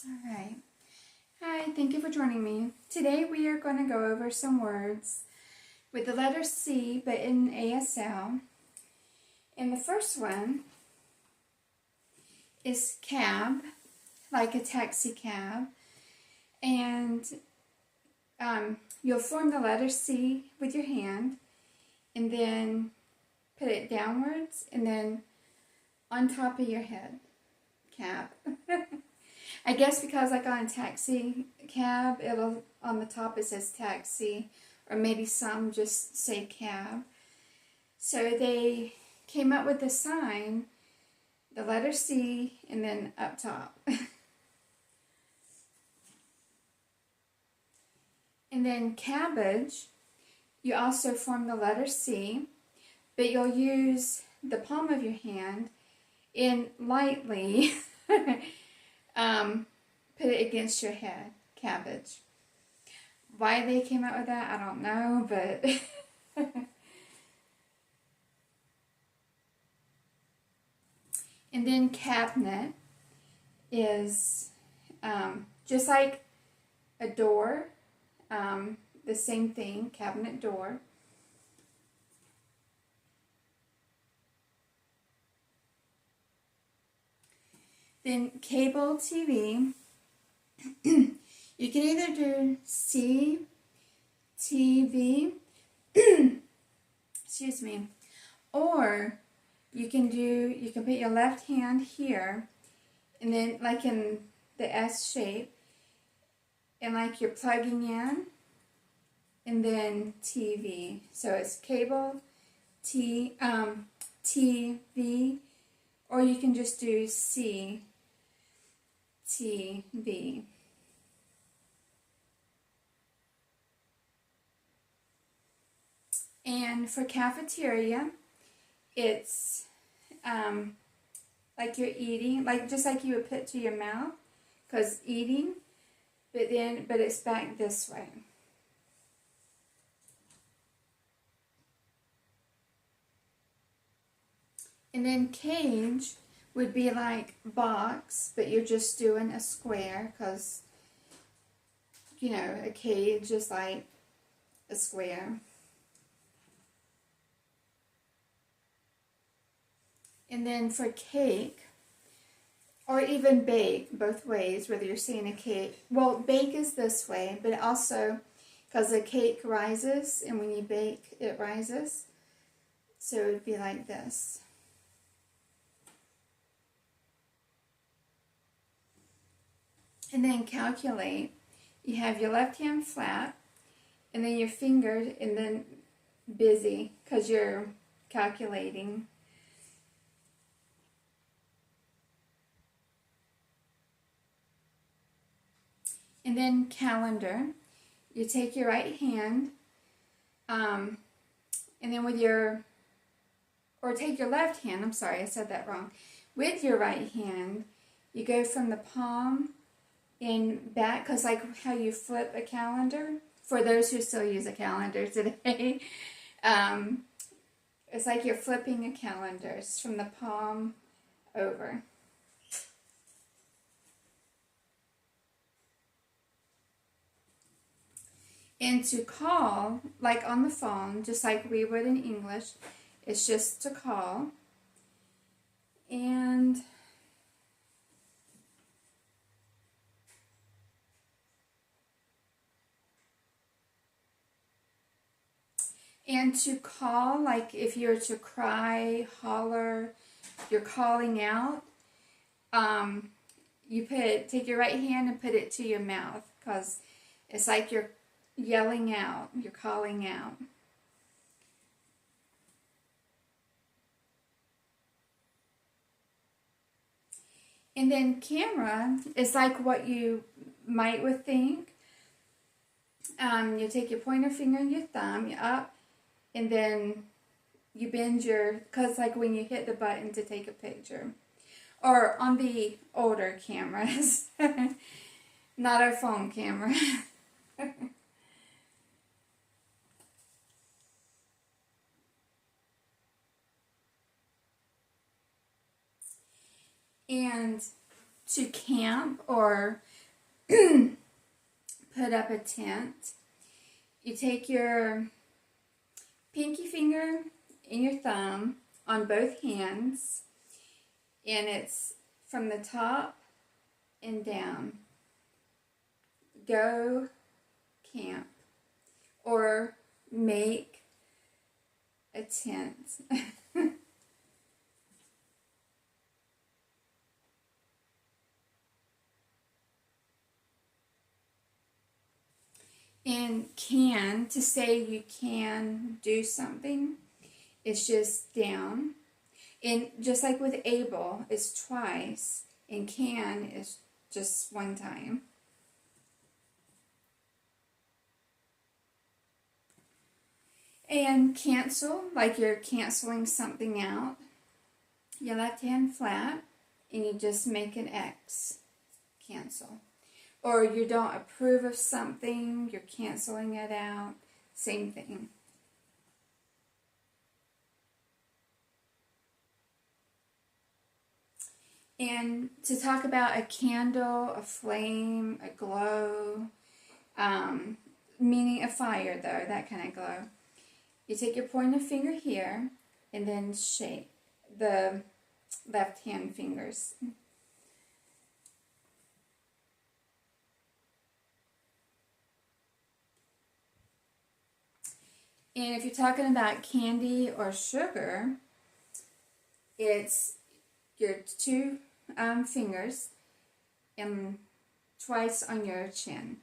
Alright. Hi, thank you for joining me. Today we are going to go over some words with the letter C but in ASL. And the first one is cab, like a taxi cab. And you'll form the letter C with your hand and then put it downwards and then on top of your head. Cab. I guess because like on a taxi cab, it'll on the top it says taxi, or maybe some just say cab. So they came up with the sign, the letter C, and then up top. And then cabbage, you also form the letter C, but you'll use the palm of your hand and lightly put it against your head, cabbage. Why they came out with that, I don't know, but and then cabinet is just like a door, the same thing, cabinet door. Then cable TV, you can either do C, TV, excuse me, or you can put your left hand here, and then like in the S shape, and like you're plugging in, and then TV. So it's cable, TV, or you can just do C, TV. And for cafeteria, it's like you're eating, like just like you would put to your mouth, because eating, but it's back this way. And then cage would be like box, but you're just doing a square, because, you know, a cage is like a square. And then for cake, or even bake, both ways, whether you're seeing a cake. Well, bake is this way, but also, because the cake rises, and when you bake, it rises. So it would be like this. And then calculate, you have your left hand flat, and then your finger, and then busy, because you're calculating. And then calendar, you take your right hand, and then with your, or take your left hand, I'm sorry, I said that wrong. With your right hand, you go from the palm and back, because like how you flip a calendar, for those who still use a calendar today, it's like you're flipping a calendar. It's from the palm over. And to call, like on the phone, just like we would in English, it's just to call. And to call, like if you're to cry, holler, you're calling out, you take your right hand and put it to your mouth, because it's like you're yelling out, you're calling out. And then camera is like what you might would think. You take your pointer finger and your thumb, you up, and then you bend your, because like when you hit the button to take a picture. Or on the older cameras, not our phone camera. And to camp, or put up a tent. You take your pinky finger and your thumb on both hands, and it's from the top and down. Go camp or make a tent. And can, to say you can do something, it's just down. And just like with able, it's twice. And can is just one time. And cancel, like you're canceling something out. Your left hand flat, and you just make an X. Cancel. Or you don't approve of something, you're canceling it out. Same thing. And to talk about a candle, a flame, a glow, meaning a fire though, that kind of glow. You take your pointer finger here and then shake the left hand fingers. And if you're talking about candy or sugar, it's your two fingers and twice on your chin.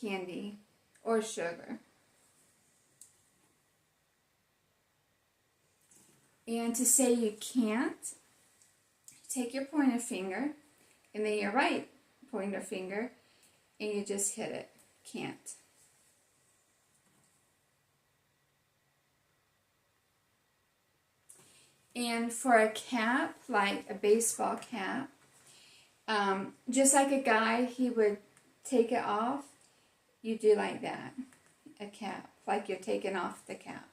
Candy or sugar. And to say you can't, take your pointer finger and then your right pointer finger and you just hit it. Can't. And for a cap, like a baseball cap, just like a guy, he would take it off, you do like that, a cap, like you're taking off the cap.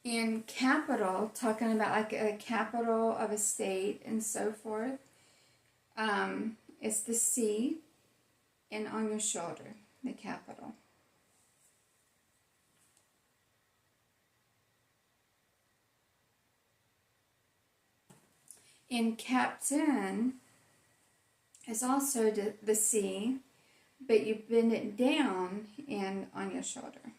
In capital, talking about like a capital of a state and so forth, it's the C. And on your shoulder, the capital. In captain is also the C, but you bend it down and on your shoulder.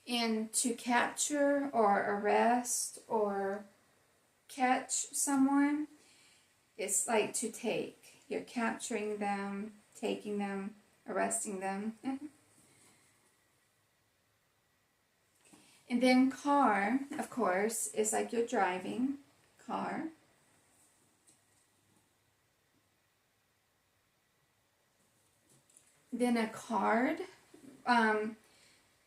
And to capture or arrest or catch someone, it's like to take. You're capturing them, taking them, arresting them. And then car, of course, is like you're driving. Car. Then a card.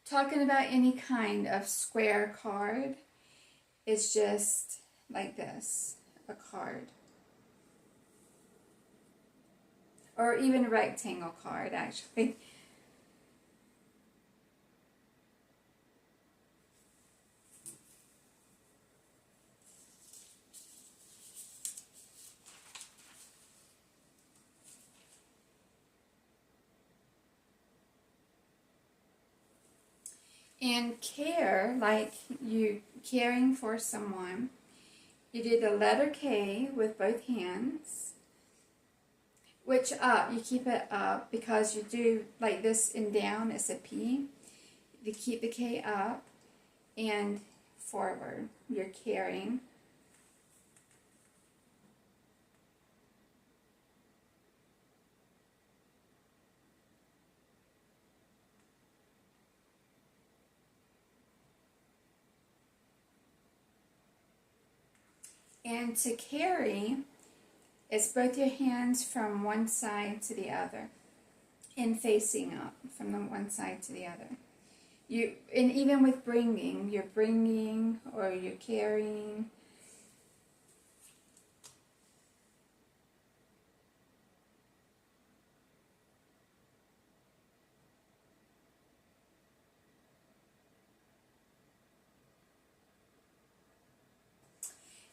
Talking about any kind of square card is just like this, a card. Or even a rectangle card, actually. And care, like you caring for someone, you do the letter K with both hands. Which up, you keep it up because you do like this and down, it's a P. You keep the K up and forward, you're caring. And to carry is both your hands from one side to the other and facing up from the one side to the other. And even with bringing, you're bringing or you're carrying.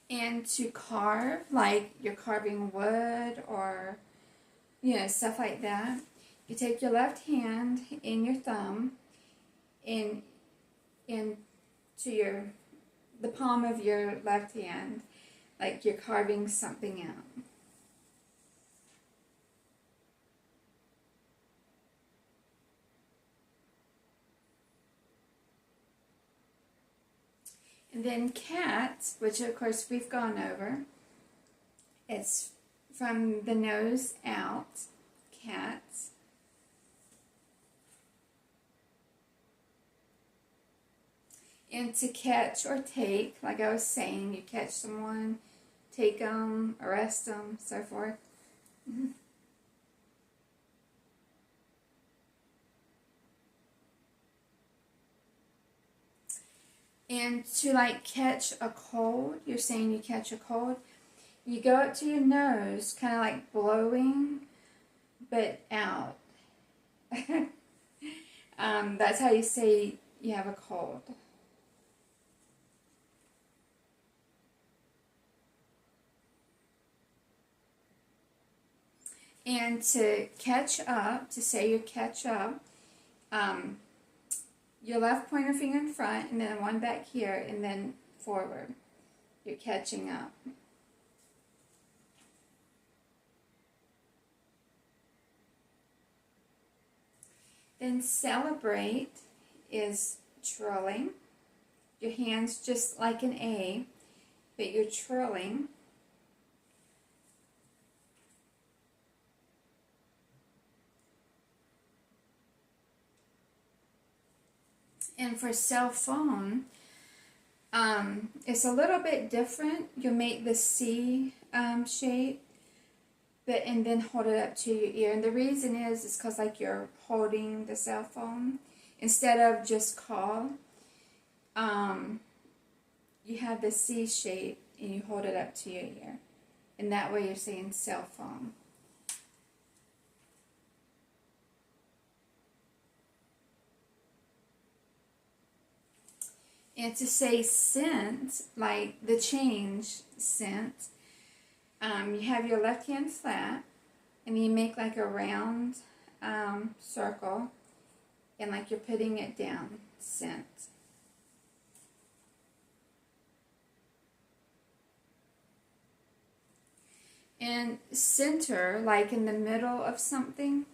And to carve, like you're carving wood or, stuff like that, you take your left hand and your thumb and into the palm of your left hand, like you're carving something out. And then cat, which of course we've gone over, it's from the nose out, cat. And to catch or take, like I was saying, you catch someone, take them, arrest them, so forth. And to like catch a cold, you're saying you catch a cold, you go up to your nose, kind of like blowing, but out. That's how you say you have a cold. And to catch up, to say you catch up, your left pointer finger in front, and then one back here, and then forward. You're catching up. Then celebrate is twirling. Your hands just like an A, but you're twirling. And for cell phone, it's a little bit different. You'll make the C shape, and then hold it up to your ear. And the reason is because like you're holding the cell phone instead of just call. You have the C shape and you hold it up to your ear, and that way you're saying cell phone. And to say cent, like the change, cent, you have your left hand flat, and you make like a round circle, and like you're putting it down, cent. And center, like in the middle of something,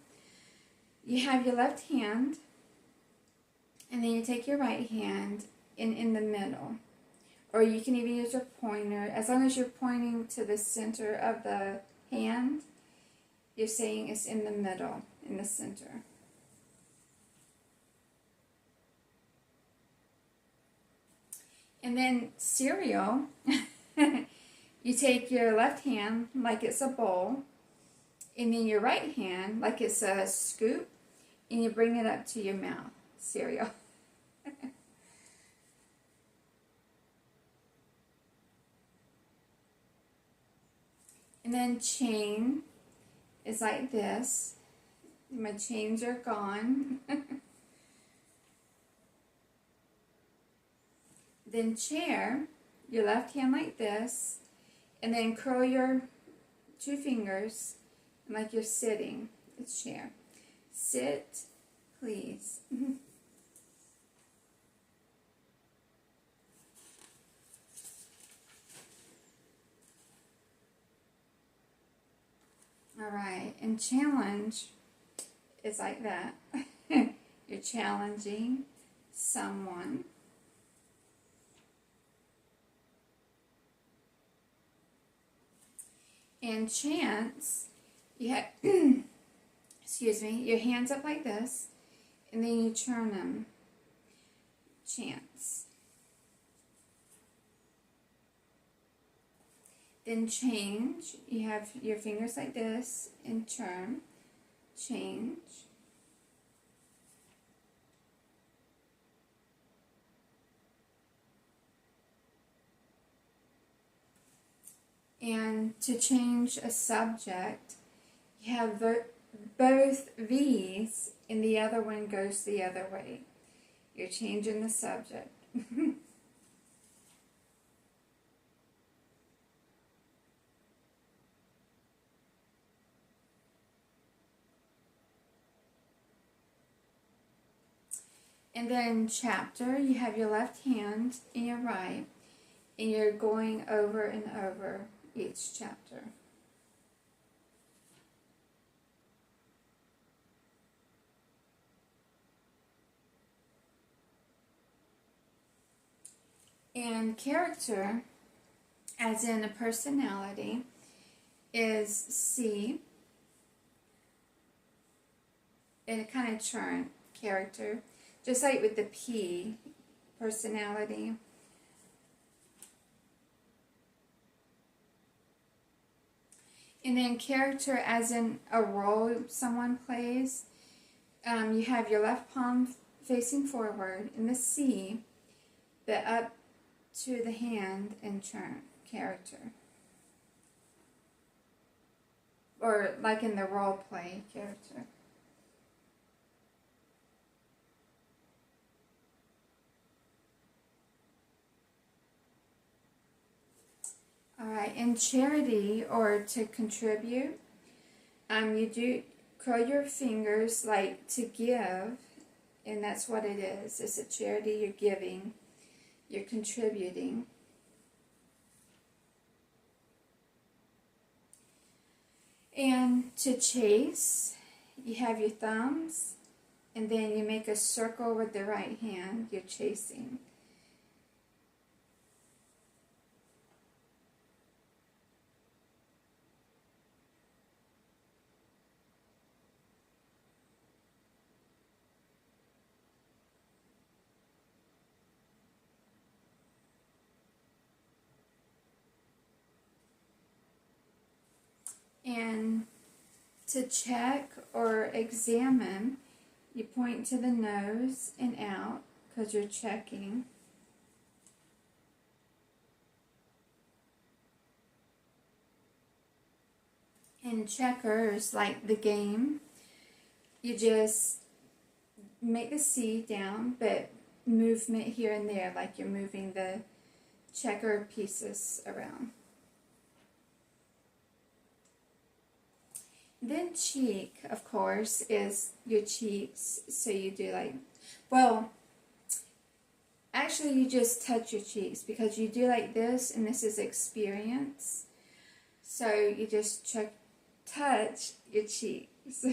you have your left hand, and then you take your right hand in the middle. Or you can even use your pointer. As long as you're pointing to the center of the hand, you're saying it's in the middle, in the center. And then cereal, you take your left hand like it's a bowl, and then your right hand like it's a scoop, and you bring it up to your mouth. Cereal. And then chain is like this. My chains are gone. Then chair, your left hand like this, and then curl your two fingers like you're sitting. It's chair. Sit, please. Alright, and challenge is like that. You're challenging someone. And chance, you have, excuse me, your hands up like this, and then you turn them. Chance. Then change, you have your fingers like this, and turn, change. And to change a subject, you have both V's, and the other one goes the other way. You're changing the subject. And then chapter, you have your left hand and your right, and you're going over and over each chapter. And character, as in a personality, is C. And a kind of churn, character. Just like with the P, personality. And then character, as in a role someone plays, you have your left palm facing forward in the C, but up to the hand and churn, character. Or like in the role play, character. Alright, in charity, or to contribute, you do curl your fingers like to give, and that's what it is. It's a charity, you're giving, you're contributing. And to chase, you have your thumbs, and then you make a circle with the right hand, you're chasing. And to check or examine, you point to the nose and out because you're checking. And checkers, like the game, you just make the C down, but movement here and there, like you're moving the checker pieces around. Then cheek, of course, is your cheeks. So you do like, well, actually you just touch your cheeks because you do like this, and this is experience. So you just touch your cheeks.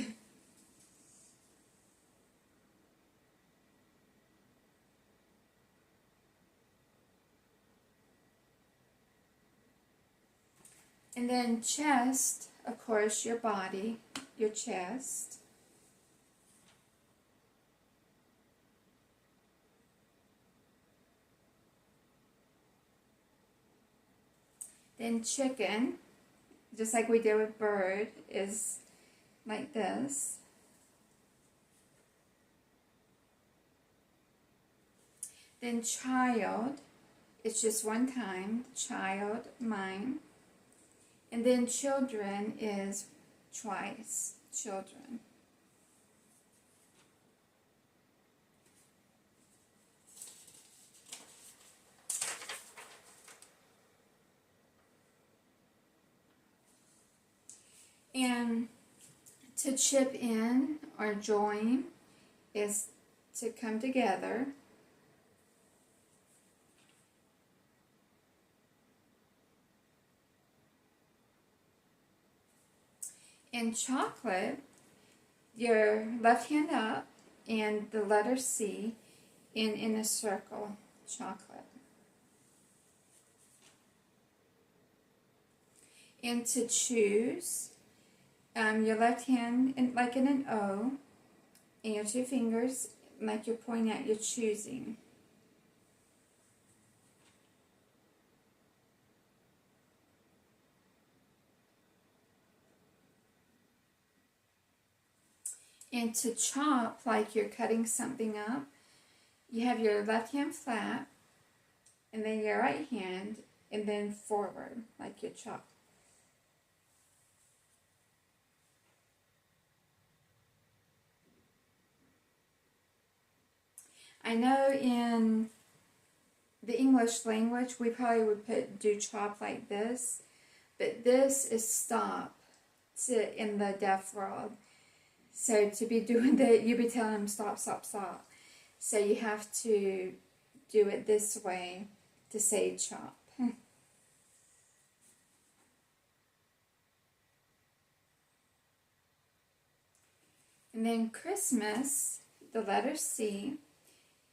And then chest, of course, your body, your chest. Then chicken, just like we did with bird, is like this. Then child, it's just one time, child, mine. And then children is twice, children. And to chip in or join is to come together. In chocolate, your left hand up and the letter C in a circle, chocolate. And to choose, your left hand like in an O, and your two fingers like you're pointing at, you're choosing. And to chop, like you're cutting something up, you have your left hand flat, and then your right hand, and then forward, like you chop. I know in the English language, we probably would do chop like this, but this is stop in the deaf world. So to be doing that, you'd be telling them stop, stop, stop. So you have to do it this way to say chop. And then Christmas, the letter C,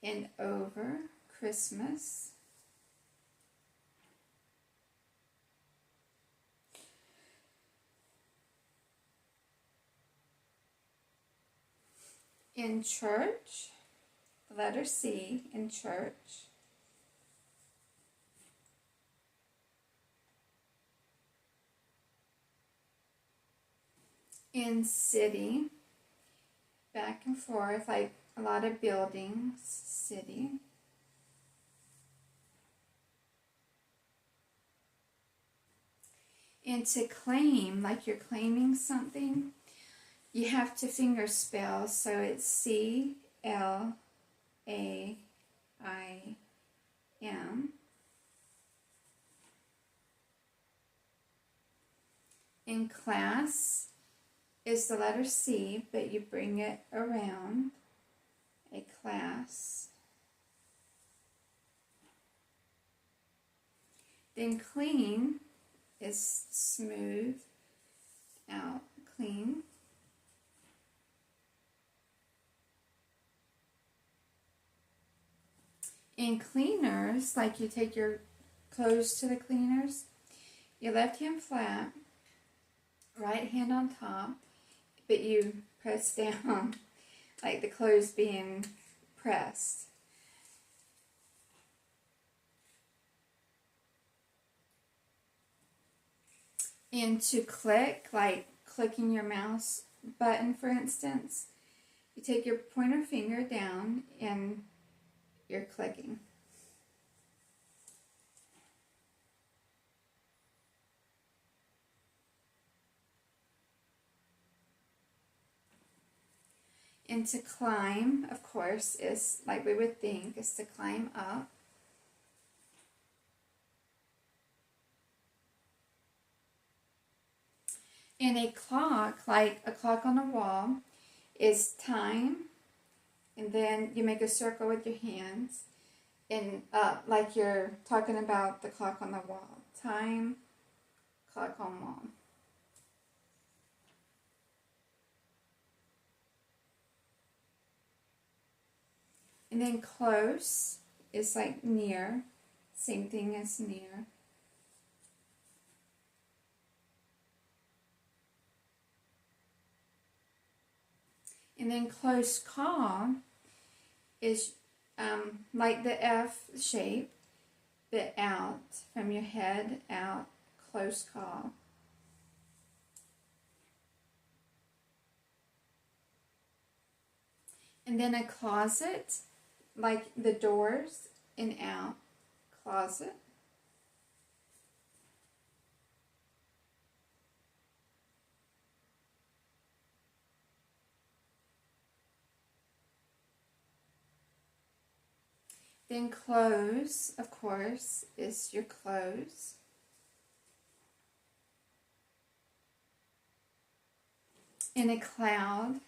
and over Christmas. In church, the letter C in church. In city, back and forth, like a lot of buildings, city. And to claim, like you're claiming something, you have to finger spell, so it's C-L-A-I-M. In class is the letter C, but you bring it around, a class. Then clean is smooth out, clean. In cleaners, like you take your clothes to the cleaners, your left hand flat, right hand on top, but you press down, like the clothes being pressed. And to click, like clicking your mouse button, for instance, you take your pointer finger down and you're clicking. And to climb, of course, is like we would think, is to climb up. And a clock, like a clock on a wall, is time, and then you make a circle with your hands, and like you're talking about the clock on the wall. Time, clock on wall. And then close is like near, same thing as near. And then close call is like the F shape, but out, from your head out, close call. And then a closet, like the doors in out, closet. Then close, of course, is your clothes. And a cloud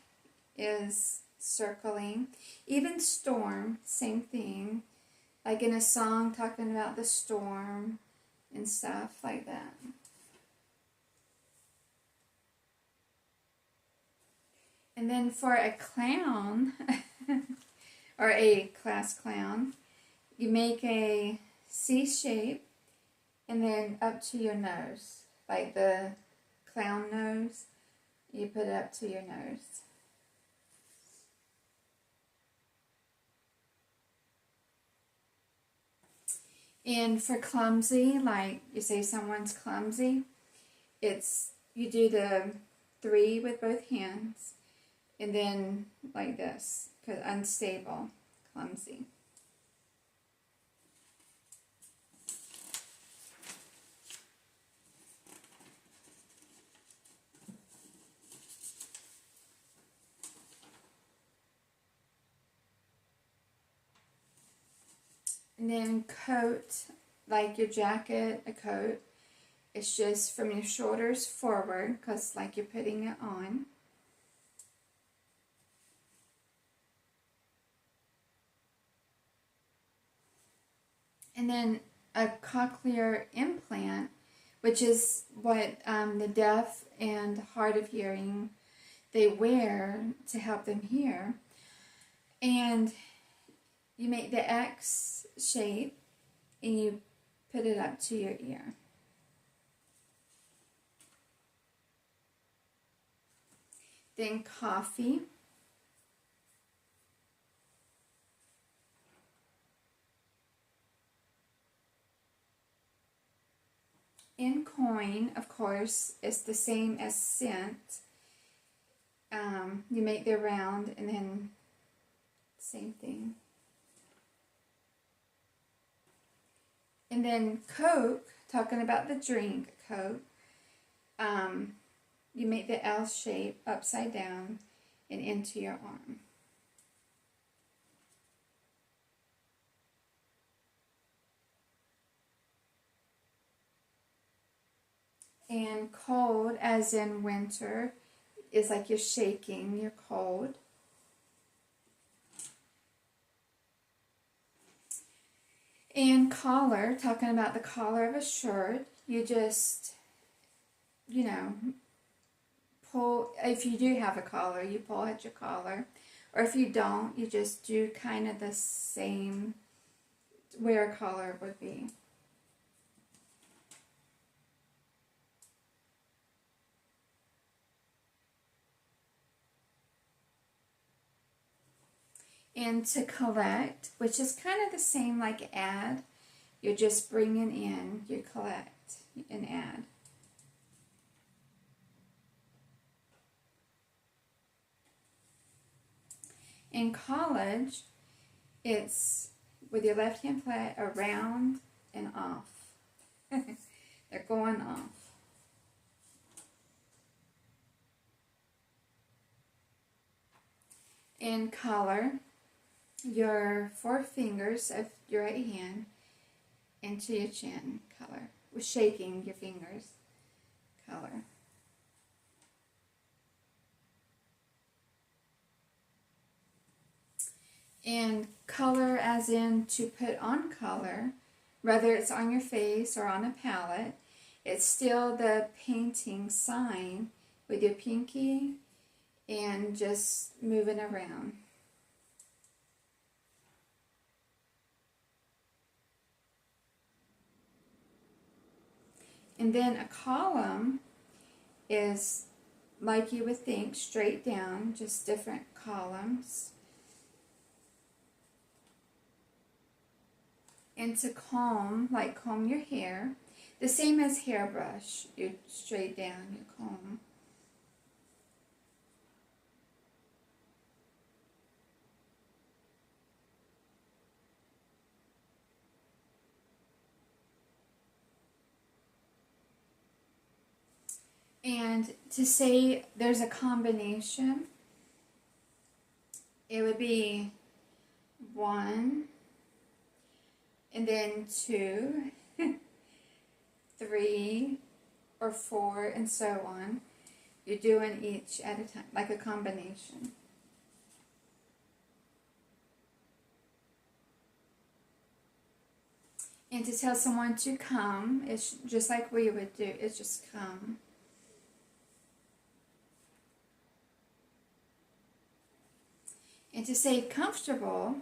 is circling. Even storm, same thing. Like in a song talking about the storm and stuff like that. And then for a clown, or a class clown, you make a C shape and then up to your nose. Like the clown nose, you put it up to your nose. And for clumsy, like you say someone's clumsy, it's, you do the 3 with both hands, and then like this, because unstable, clumsy. And then coat, like your jacket, a coat, it's just from your shoulders forward, because like you're putting it on. And then a cochlear implant, which is what the deaf and hard of hearing, they wear to help them hear. And you make the X shape and you put it up to your ear. Then coffee. In coin, of course, it's the same as cent. You make the round and then same thing. And then Coke, talking about the drink Coke, you make the L shape upside down and into your arm. And cold, as in winter, is like you're shaking, you're cold. And collar, talking about the collar of a shirt, you just, pull, if you do have a collar, you pull at your collar. Or if you don't, you just do kind of the same where a collar would be. And to collect, which is kind of the same like add, you're just bringing in, you collect and add. In college, it's with your left hand play around and off. They're going off. In color, your 4 fingers of your right hand into your chin, color, with shaking your fingers, color. And color as in to put on color, whether it's on your face or on a palette, it's still the painting sign with your pinky and just moving around. And then a column is like you would think, straight down, just different columns. And to comb, like comb your hair, the same as hairbrush, you straight down, you comb. And to say there's a combination, it would be 1, and then 2, 3, or 4, and so on. You're doing each at a time, like a combination. And to tell someone to come, it's just like we would do, it's just come. And to say comfortable,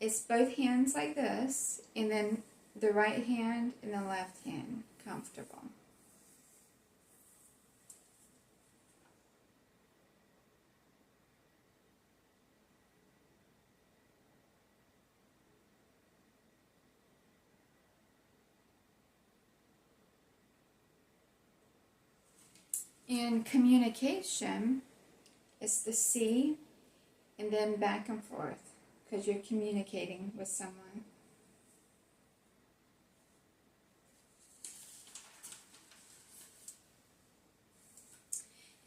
it's both hands like this, and then the right hand and the left hand, comfortable. In communication, it's the C and then back and forth, because you're communicating with someone.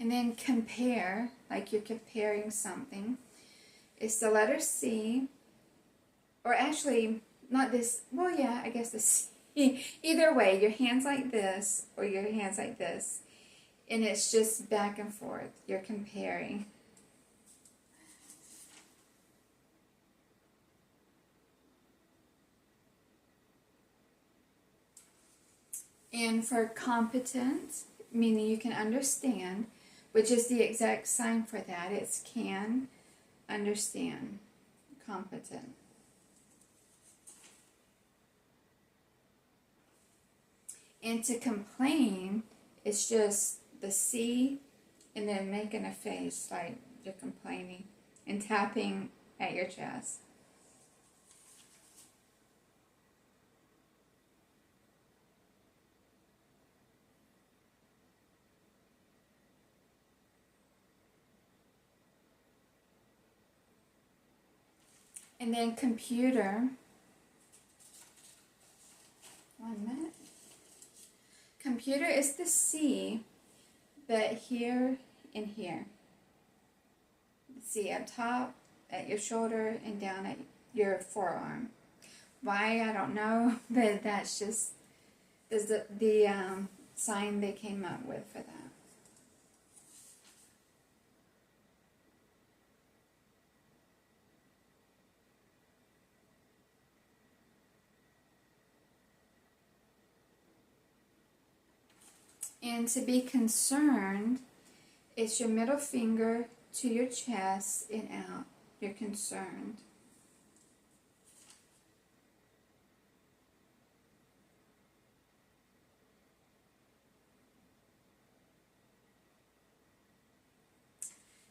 And then compare, like you're comparing something. It's the letter C, or actually, not this, well yeah, I guess the C. Either way, your hands like this, or your hands like this. And it's just back and forth. You're comparing. And for competent, meaning you can understand, which is the exact sign for that. It's can understand, competent. And to complain, it's just the C and then making a face like you're complaining and tapping at your chest. And then computer, 1 minute. Computer is the C, but here and here. See up top at your shoulder and down at your forearm. Why, I don't know, but that's just the sign they came up with for that. And to be concerned, it's your middle finger to your chest and out. You're concerned.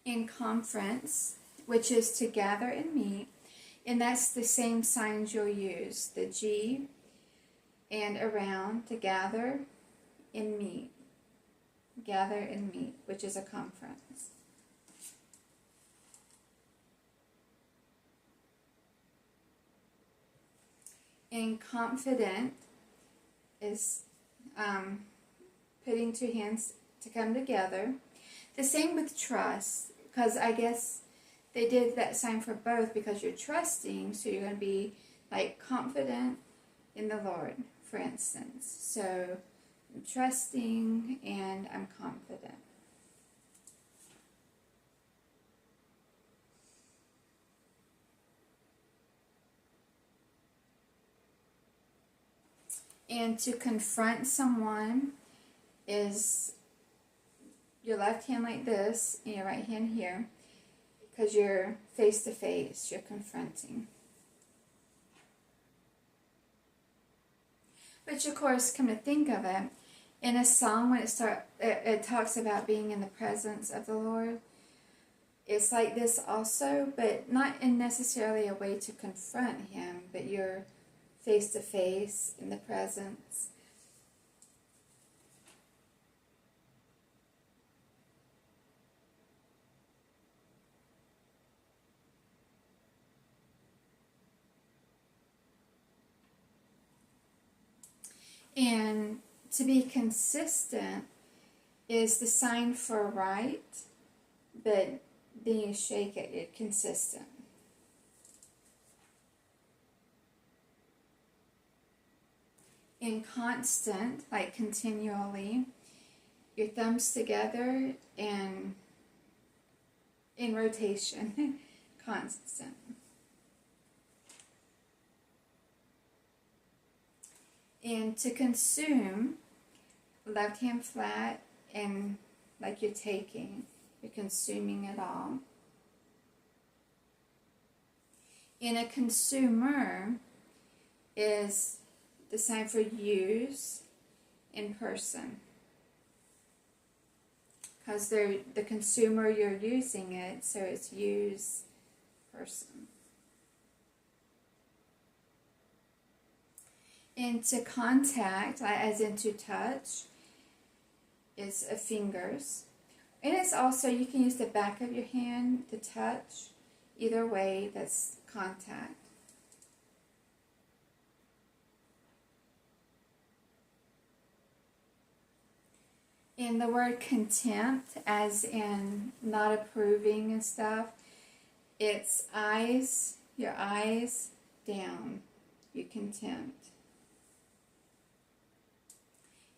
In conference, which is to gather and meet, and that's the same signs you'll use, the G and around, to gather and meet. Gather and meet, which is a conference. And confident is putting two hands to come together. The same with trust, because I guess they did that sign for both because you're trusting, so you're going to be like confident in the Lord, for instance. So I'm trusting and I'm confident. And to confront someone is your left hand like this and your right hand here, because you're face to face, you're confronting. Which, of course, come to think of it, in a song when it talks about being in the presence of the Lord. It's like this also, but not in necessarily a way to confront Him, but you're face to face in the presence. And to be consistent is the sign for right, but then you shake it, you're consistent. In constant, like continually, your thumbs together and in rotation, constant. And to consume, left hand flat and like you're consuming it all. And a consumer is the sign for use in person. Because they're the consumer, you're using it, so it's use person. And to contact, as in to touch, is a fingers. And it's also, you can use the back of your hand to touch. Either way, that's contact. And the word contempt, as in not approving and stuff, it's eyes, your eyes down, you contempt.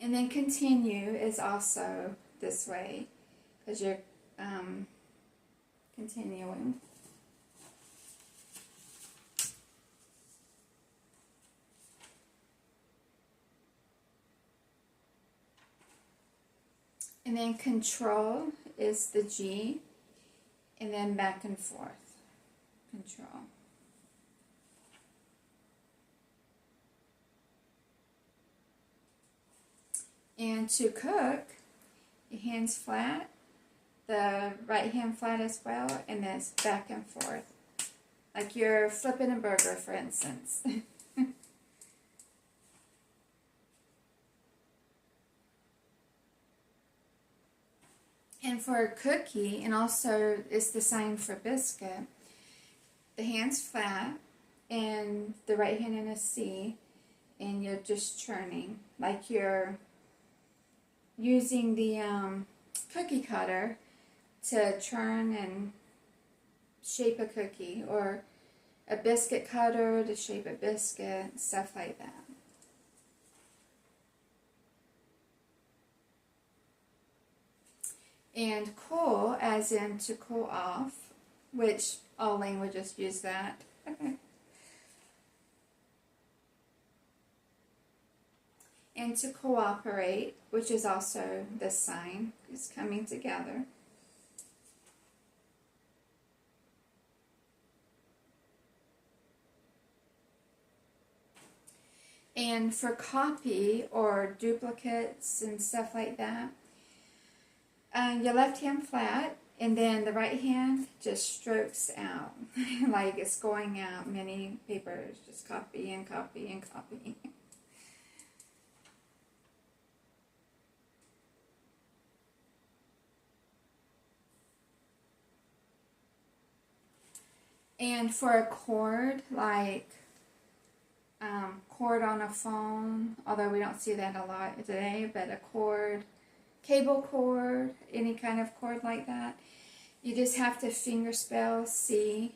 And then continue is also this way, because you're continuing. And then control is the G, and then back and forth. Control. And to cook, your hands flat, the right hand flat as well, and then it's back and forth. Like you're flipping a burger, for instance. And for a cookie, and also it's the same for biscuit, the hand's flat, and the right hand in a C, and you're just churning, like you're using the cookie cutter to churn and shape a cookie, or a biscuit cutter to shape a biscuit, stuff like that. And cool, as in to cool off, which all languages use that. And to cooperate, which is also the sign, is coming together. And for copy or duplicates and stuff like that, your left hand flat, and then the right hand just strokes out, like it's going out many papers, just copy and copy and copy. And for a cord, like cord on a phone, although we don't see that a lot today, but a cord, cable cord, any kind of cord like that, you just have to finger spell C-O-R-D.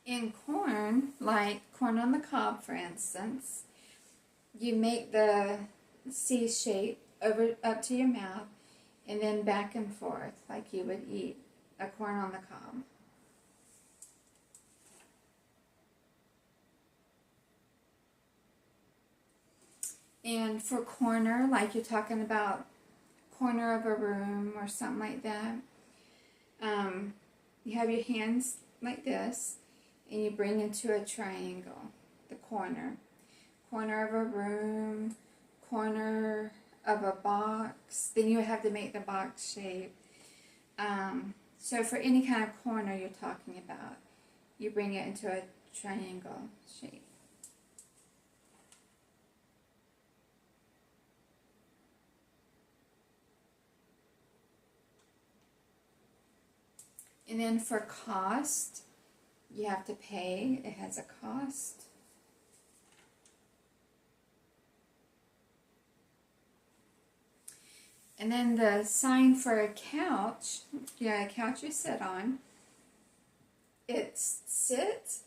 In corn, like corn on the cob, for instance, you make the C shape over up to your mouth, and then back and forth, like you would eat a corn on the cob. And for corner, like you're talking about corner of a room or something like that, you have your hands like this, and you bring into a triangle, the corner. Corner of a room, corner of a box, then you have to make the box shape. So for any kind of corner you're talking about, you bring it into a triangle shape. And then for cost, you have to pay. It has a cost. And then the sign for a couch, a couch you sit on, it's sit,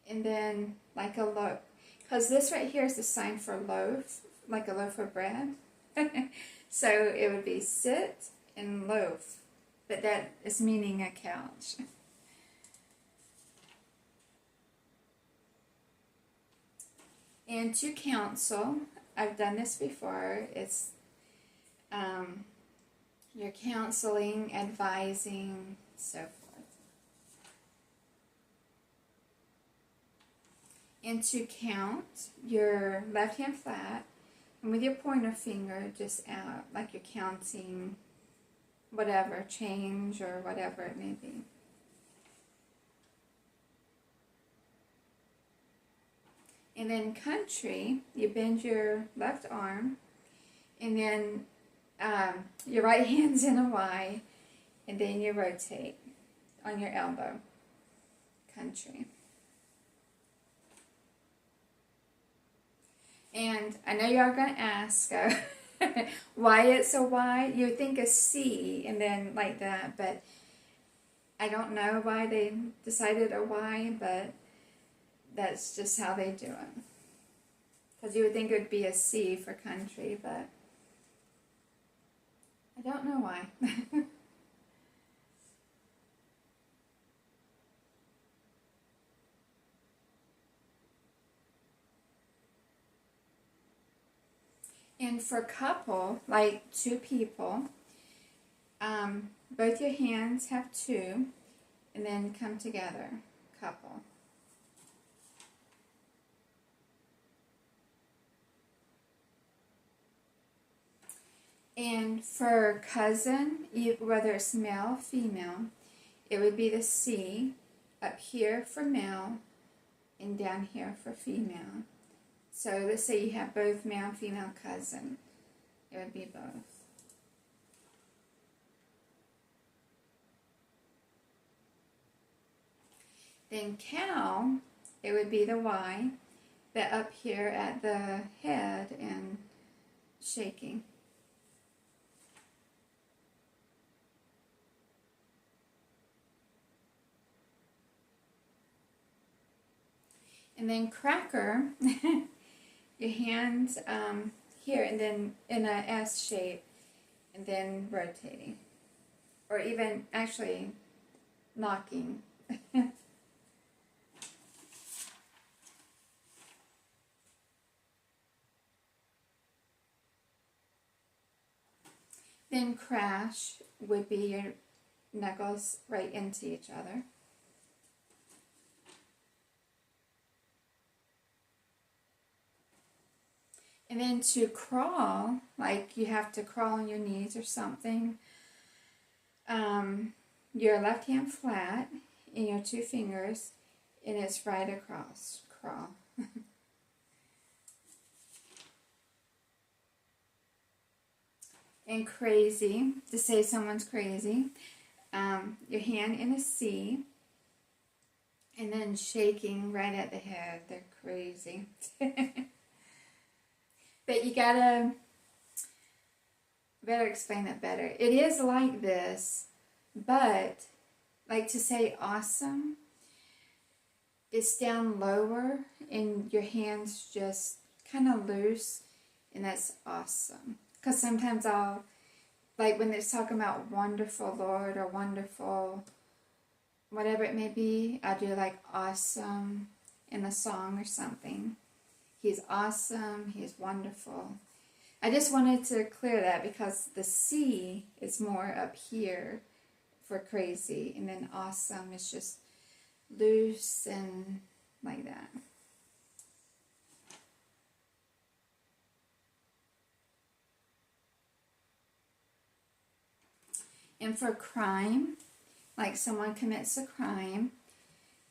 and then like a loaf. Because this right here is the sign for loaf, like a loaf of bread. So it would be sit and loaf, but that is meaning a couch. And to counsel, I've done this before, it's you're counseling, advising, so forth. And to count, your left hand flat, and with your pointer finger just out, like you're counting whatever, change or whatever it may be. And then country, you bend your left arm, and then your right hand's in a Y, and then you rotate on your elbow. Country. And I know y'all are going to ask why it's a Y. You would think a C and then like that, but I don't know why they decided a Y, but that's just how they do it. Because you would think it would be a C for country, but I don't know why. And for couple, like two people, both your hands have two, and then come together, couple. And for cousin, whether it's male or female, it would be the C up here for male and down here for female. So let's say you have both male and female cousin. It would be both. Then cow, it would be the Y, but up here at the head and shaking. And then cracker, your hands here and then in a S shape and then rotating. Or even actually knocking. Then crash would be your knuckles right into each other. And then to crawl, like you have to crawl on your knees or something, your left hand flat and your two fingers, and it's right across, crawl. And crazy, to say someone's crazy, your hand in a C, and then shaking right at the head. They're crazy. But you gotta better explain it better. It is like this, but like to say awesome, it's down lower and your hands just kind of loose, and that's awesome. Because sometimes I'll, like when it's talking about wonderful Lord or wonderful, whatever it may be, I'll do like awesome in a song or something. He's awesome, he's wonderful. I just wanted to clear that because the C is more up here for crazy, and then awesome is just loose and like that. And for crime, like someone commits a crime,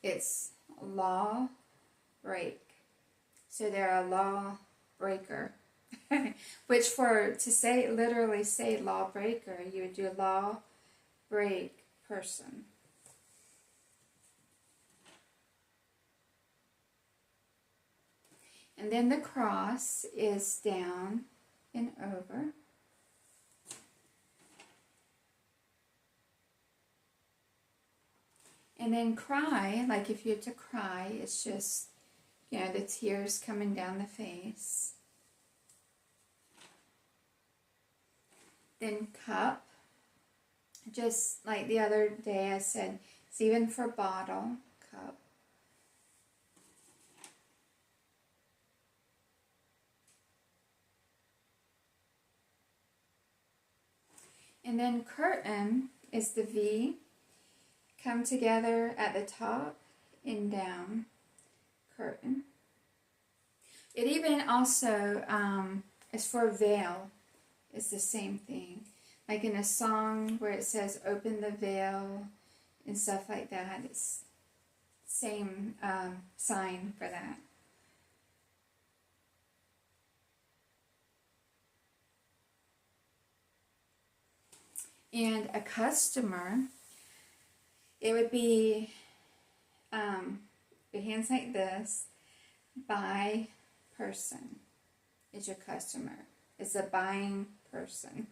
it's law break. So they're a law breaker. Which to say, literally say law breaker, you would do law break person. And then the cross is down and over. And then cry, like if you had to cry, it's just, you know, the tears coming down the face. Then cup, just like the other day I said, it's even for bottle, cup. And then curtain is the V, come together at the top and down, curtain. It even also is for veil. It's the same thing. Like in a song where it says open the veil and stuff like that. It's same sign for that. And a customer, it would be your hands like this, buy person is your customer. It's a buying person.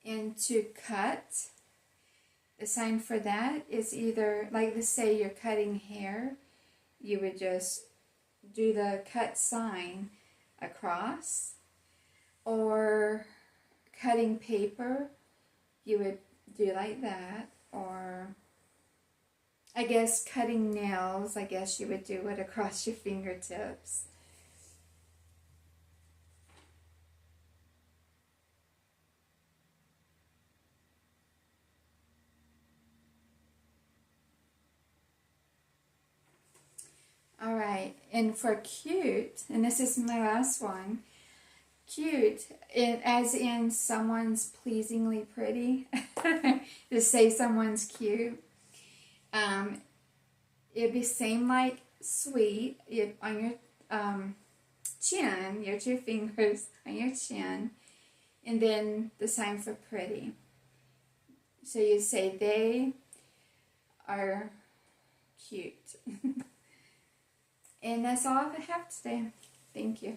And to cut, the sign for that is either, like let's say you're cutting hair, you would just do the cut sign across, or cutting paper, you would do like that, or I guess cutting nails, I guess you would do it across your fingertips. All right, and for cute, and this is my last one, cute, as in someone's pleasingly pretty, to say someone's cute. It'd be same like sweet on your chin, your two fingers on your chin, and then the sign for pretty. So you say they are cute. And that's all I have today. Thank you.